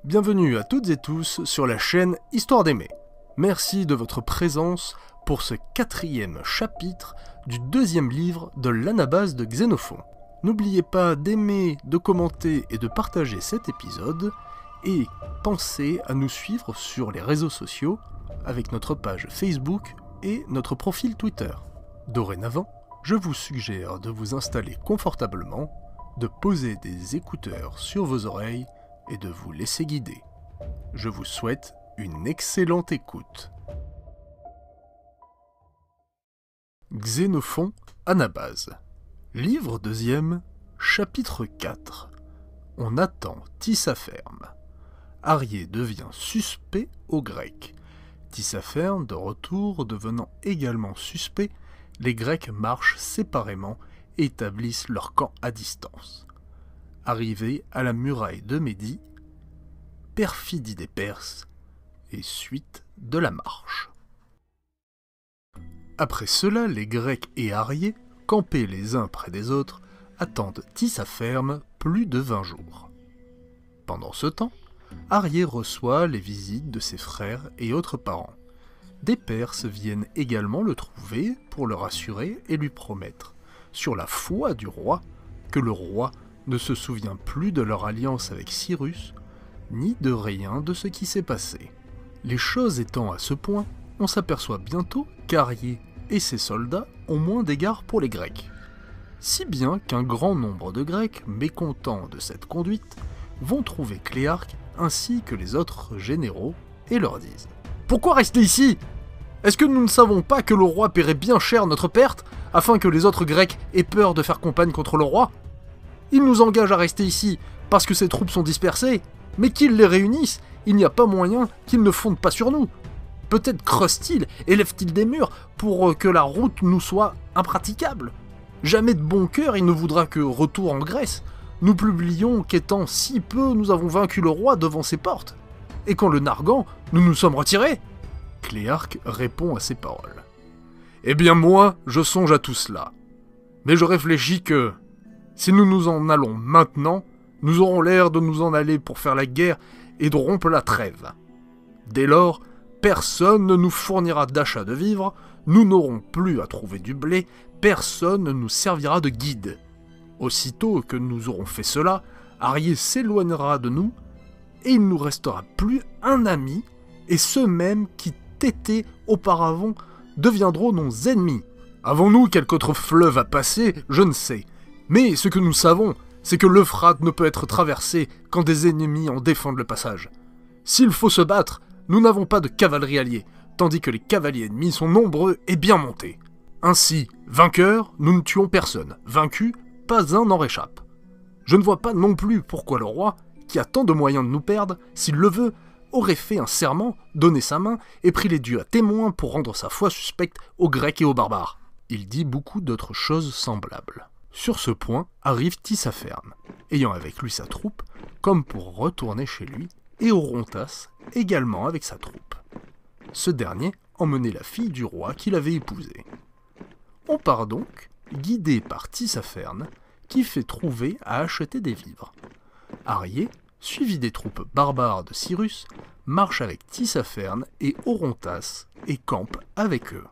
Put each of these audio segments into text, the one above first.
Bienvenue à toutes et tous sur la chaîne Histoire d'aimer. Merci de votre présence pour ce 4e chapitre du 2e livre de l'Anabase de Xénophon. N'oubliez pas d'aimer, de commenter et de partager cet épisode, et pensez à nous suivre sur les réseaux sociaux avec notre page Facebook et notre profil Twitter. Dorénavant, je vous suggère de vous installer confortablement, de poser des écouteurs sur vos oreilles et de vous laisser guider. Je vous souhaite une excellente écoute. Xénophon, Anabase. Livre 2e, chapitre 4. On attend Tissapherme. Arié devient suspect aux Grecs. Tissapherme, de retour, devenant également suspect, les Grecs marchent séparément et établissent leur camp à distance. Arrivés à la muraille de Médie, perfidie des Perses et suite de la marche. Après cela, les Grecs et Ariés, campés les uns près des autres, attendent Tissapherme plus de 20 jours. Pendant ce temps, Arié reçoit les visites de ses frères et autres parents. Des Perses viennent également le trouver pour le rassurer et lui promettre, sur la foi du roi, que le roi ne se souvient plus de leur alliance avec Cyrus, ni de rien de ce qui s'est passé. Les choses étant à ce point, on s'aperçoit bientôt qu'Arié et ses soldats ont moins d'égard pour les Grecs. Si bien qu'un grand nombre de Grecs, mécontents de cette conduite, vont trouver Cléarque ainsi que les autres généraux et leur disent « Pourquoi rester ici ? Est-ce que nous ne savons pas que le roi paierait bien cher notre perte, afin que les autres Grecs aient peur de faire campagne contre le roi ? Il nous engage à rester ici parce que ses troupes sont dispersées, mais qu'ils les réunissent, il n'y a pas moyen qu'ils ne fondent pas sur nous. Peut-être creusent-ils, élèvent-ils des murs pour que la route nous soit impraticable. Jamais de bon cœur il ne voudra que retour en Grèce. Nous publions qu'étant si peu nous avons vaincu le roi devant ses portes, et qu'en le narguant, nous nous sommes retirés. » Cléarque répond à ces paroles. « Eh bien moi, je songe à tout cela. Mais je réfléchis que, si nous nous en allons maintenant, nous aurons l'air de nous en aller pour faire la guerre et de rompre la trêve. Dès lors, personne ne nous fournira d'achat de vivres, nous n'aurons plus à trouver du blé, personne ne nous servira de guide. Aussitôt que nous aurons fait cela, Arié s'éloignera de nous, et il ne nous restera plus un ami, et ceux mêmes qui t'étaient auparavant deviendront nos ennemis. Avons-nous quelque autre fleuve à passer ? Je ne sais. Mais ce que nous savons, c'est que l'Euphrate ne peut être traversé quand des ennemis en défendent le passage. S'il faut se battre, nous n'avons pas de cavalerie alliée, tandis que les cavaliers ennemis sont nombreux et bien montés. Ainsi, vainqueurs, nous ne tuons personne. Vaincus, pas un n'en réchappe. Je ne vois pas non plus pourquoi le roi, qui a tant de moyens de nous perdre, s'il le veut, aurait fait un serment, donné sa main et pris les dieux à témoin pour rendre sa foi suspecte aux Grecs et aux barbares. Il dit beaucoup d'autres choses semblables. Sur ce point arrive Tissapherme, ayant avec lui sa troupe, comme pour retourner chez lui, et Orontas également avec sa troupe. Ce dernier emmenait la fille du roi qu'il avait épousée. On part donc, guidé par Tissapherme, qui fait trouver à acheter des vivres. Arié, suivi des troupes barbares de Cyrus, marche avec Tissapherme et Orontas et campe avec eux.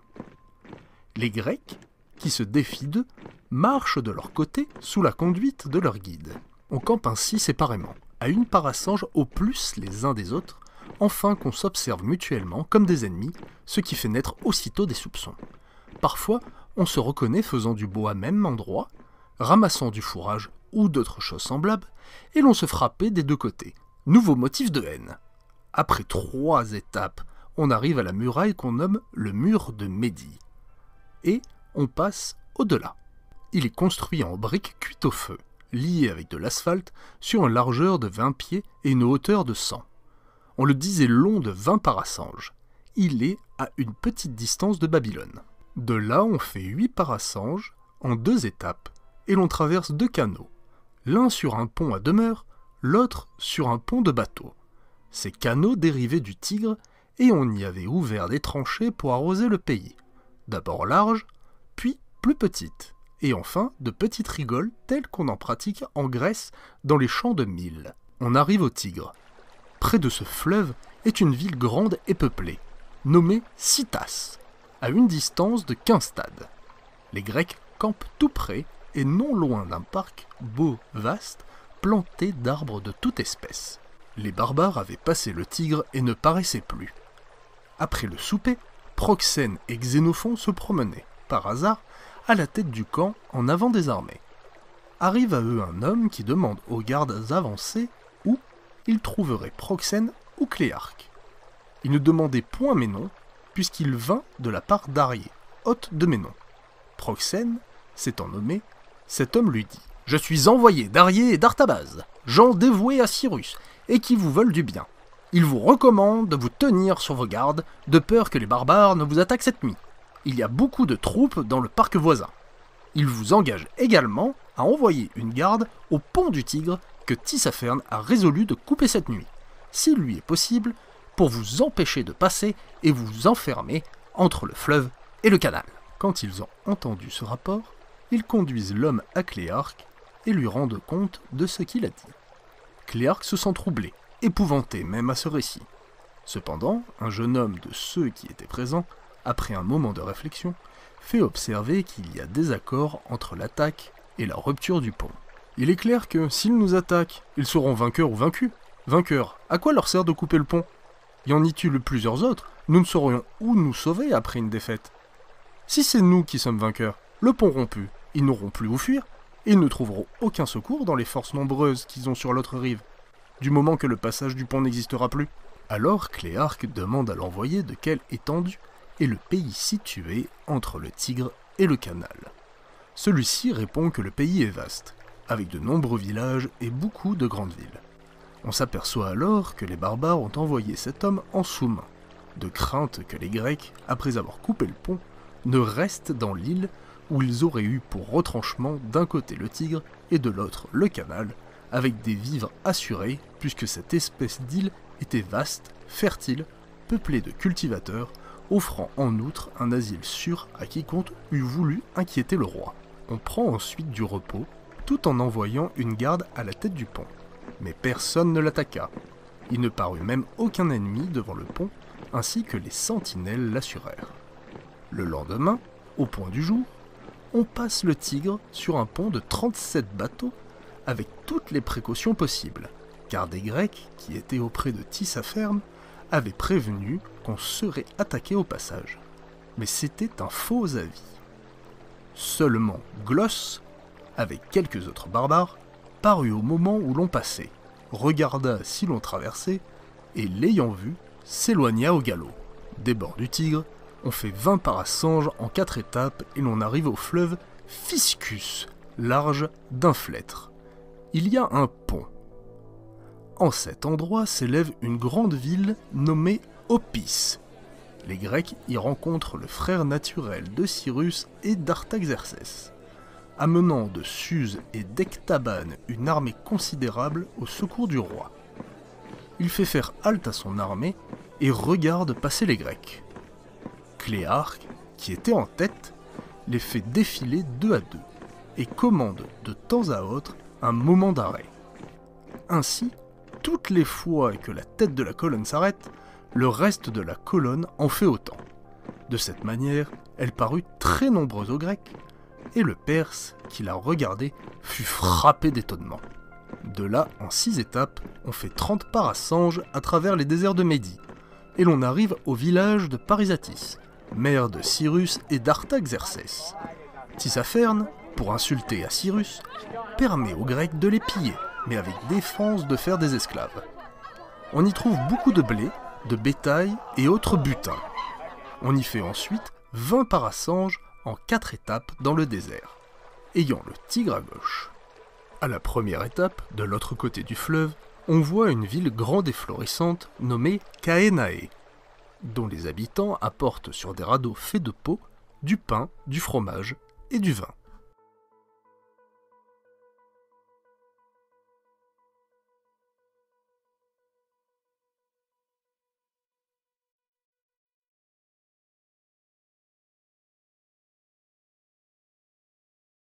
Les Grecs, qui se défient d'eux, marchent de leur côté sous la conduite de leur guide. On campe ainsi séparément, à une parasange au plus les uns des autres, afin qu'on s'observe mutuellement comme des ennemis, ce qui fait naître aussitôt des soupçons. Parfois, on se reconnaît faisant du bois à même endroit, ramassant du fourrage ou d'autres choses semblables, et l'on se frappait des deux côtés. Nouveau motif de haine. Après 3 étapes, on arrive à la muraille qu'on nomme le mur de Médie. Et on passe au-delà. Il est construit en briques cuites au feu, liées avec de l'asphalte, sur une largeur de 20 pieds et une hauteur de 100. On le disait long de 20 parasanges. Il est à une petite distance de Babylone. De là, on fait 8 parasanges en 2 étapes, et l'on traverse 2 canaux, l'un sur un pont à demeure, l'autre sur un pont de bateau. Ces canaux dérivaient du Tigre, et on y avait ouvert des tranchées pour arroser le pays, d'abord larges, puis plus petites, et enfin de petites rigoles telles qu'on en pratique en Grèce dans les champs de mil. On arrive au Tigre. Près de ce fleuve est une ville grande et peuplée, nommée Cytas, à une distance de 15 stades. Les Grecs campent tout près et non loin d'un parc beau, vaste, planté d'arbres de toute espèce. Les barbares avaient passé le Tigre et ne paraissaient plus. Après le souper, Proxène et Xénophon se promenaient, par hasard, à la tête du camp en avant des armées. Arrive à eux un homme qui demande aux gardes avancés où ils trouveraient Proxène ou Cléarque. Il ne demandait point Ménon, puisqu'il vint de la part d'Arié, hôte de Ménon. Proxène, s'étant nommé, cet homme lui dit « Je suis envoyé d'Arié et d'Artabase, gens dévoués à Cyrus, et qui vous veulent du bien. Il vous recommande de vous tenir sur vos gardes, de peur que les barbares ne vous attaquent cette nuit. Il y a beaucoup de troupes dans le parc voisin. Il vous engage également à envoyer une garde au pont du Tigre que Tissaphernes a résolu de couper cette nuit, s'il lui est possible, pour vous empêcher de passer et vous enfermer entre le fleuve et le canal. » Quand ils ont entendu ce rapport, ils conduisent l'homme à Cléarque et lui rendent compte de ce qu'il a dit. Cléarque se sent troublé, épouvanté même à ce récit. Cependant, un jeune homme de ceux qui étaient présents, après un moment de réflexion, fait observer qu'il y a désaccord entre l'attaque et la rupture du pont. Il est clair que, s'ils nous attaquent, ils seront vainqueurs ou vaincus. Vainqueurs, à quoi leur sert de couper le pont? Y en y-t-il plusieurs autres, nous ne saurions où nous sauver après une défaite. Si c'est nous qui sommes vainqueurs, le pont rompu, ils n'auront plus où fuir, et ils ne trouveront aucun secours dans les forces nombreuses qu'ils ont sur l'autre rive, du moment que le passage du pont n'existera plus. Alors Cléarque demande à l'envoyé de quelle étendue est le pays situé entre le Tigre et le canal. Celui-ci répond que le pays est vaste, avec de nombreux villages et beaucoup de grandes villes. On s'aperçoit alors que les barbares ont envoyé cet homme en sous-main, de crainte que les Grecs, après avoir coupé le pont, ne restent dans l'île où ils auraient eu pour retranchement d'un côté le Tigre et de l'autre le canal, avec des vivres assurés, puisque cette espèce d'île était vaste, fertile, peuplée de cultivateurs, offrant en outre un asile sûr à quiconque eût voulu inquiéter le roi. On prend ensuite du repos, tout en envoyant une garde à la tête du pont. Mais personne ne l'attaqua. Il ne parut même aucun ennemi devant le pont, ainsi que les sentinelles l'assurèrent. Le lendemain, au point du jour, on passe le Tigre sur un pont de 37 bateaux avec toutes les précautions possibles, car des Grecs qui étaient auprès de Tissaphernes avaient prévenu qu'on serait attaqué au passage. Mais c'était un faux avis. Seulement Gloss, avec quelques autres barbares, parut au moment où l'on passait, regarda si l'on traversait, et l'ayant vu, s'éloigna au galop. Des bords du Tigre, on fait 20 parasanges en 4 étapes et l'on arrive au fleuve Fiscus, large d'un flètre. Il y a un pont. En cet endroit s'élève une grande ville nommée Opis. Les Grecs y rencontrent le frère naturel de Cyrus et d'Artaxerxès, amenant de Suse et d'Ectabane une armée considérable au secours du roi. Il fait faire halte à son armée et regarde passer les Grecs. Cléarque, qui était en tête, les fait défiler 2 à 2 et commande de temps à autre un moment d'arrêt. Ainsi, toutes les fois que la tête de la colonne s'arrête, le reste de la colonne en fait autant. De cette manière, elle parut très nombreuse aux Grecs, et le Perse, qui la regardait, fut frappé d'étonnement. De là, en 6 étapes, on fait 30 parasanges à travers les déserts de Médie, et l'on arrive au village de Parisatis, mère de Cyrus et d'Artaxerxès. Tissaphernes, pour insulter à Cyrus, permet aux Grecs de les piller, mais avec défense de faire des esclaves. On y trouve beaucoup de blé, de bétail et autres butins. On y fait ensuite 20 parasanges en 4 étapes dans le désert, ayant le Tigre à gauche. À la première étape, de l'autre côté du fleuve, on voit une ville grande et florissante nommée Caénae, dont les habitants apportent sur des radeaux faits de peau du pain, du fromage et du vin.